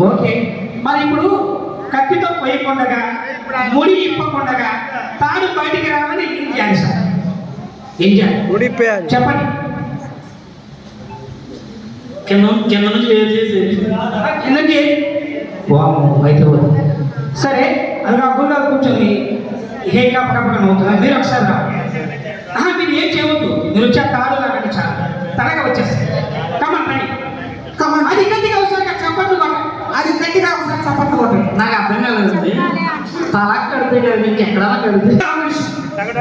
Okay, మరి ఇప్పుడు కత్తితో పోయకుండగా ముడి ఇప్పకుండగా తాడు బయటికి రావాలని ఏం చేయాలి సార్? ఏం చేయాలి చెప్పండి. కింద నుంచి వేరు చేసి కిందకి అయితే సరే, అది కాకుండా కూర్చొని ఏ కప్పకప్పగా అవుతుందా? మీరు ఒకసారి రా. మీరు ఏం చేయవద్దు, మీరు వచ్చే తాడు లాగండి చాలు, తనగా వచ్చేస్తుంది. కమన్ రండి, కమన్. అది గట్టిగా అవసరం చప్పట్లు కొట్టండి, అది గట్టిగా అవసరం చప్పట్లు కొట్టండి. నాకు అర్థం కాలేదండి. తలా కడితే కదా ఇంకెక్కడా కడితే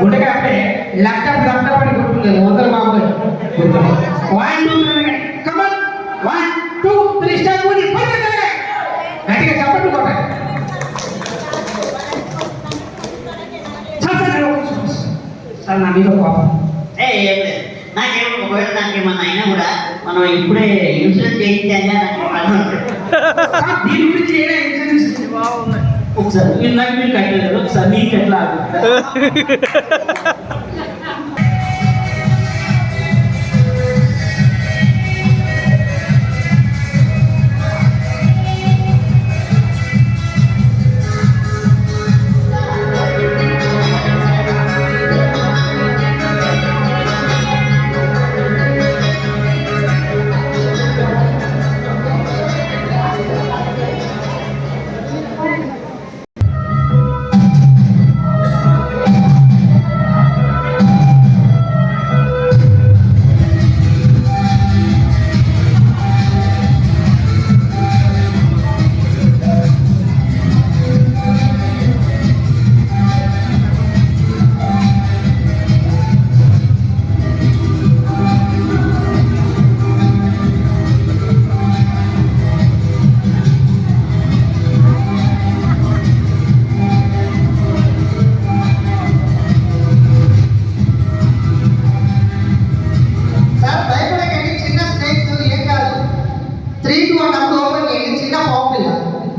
గుండెగా అంటే ల్యాప్టాప్ అని కొట్టుకుంది వందల బాబు. 1 2 3 కమన్, 1 2 3 స్టార్ట్. గట్టిగా చప్పట్లు కొట్టండి. సార్ నా మీద కోపం ఏం లేదు, నాకేమో ఒకవేళ నాకేమన్నా అయినా కూడా మనం ఇప్పుడే ఇన్సూరెన్స్ చేయించాలి సార్, దీని గురించి ఏడా ఇన్సూరెన్స్ ఒకసారి ఇందాక మీరు కట్టలేదు, ఒకసారి నీకు ఎట్లా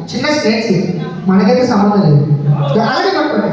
చిన్న స్నేక్స్, మనకైతే సంబంధం లేదు. అలాగే పట్టుకోండి.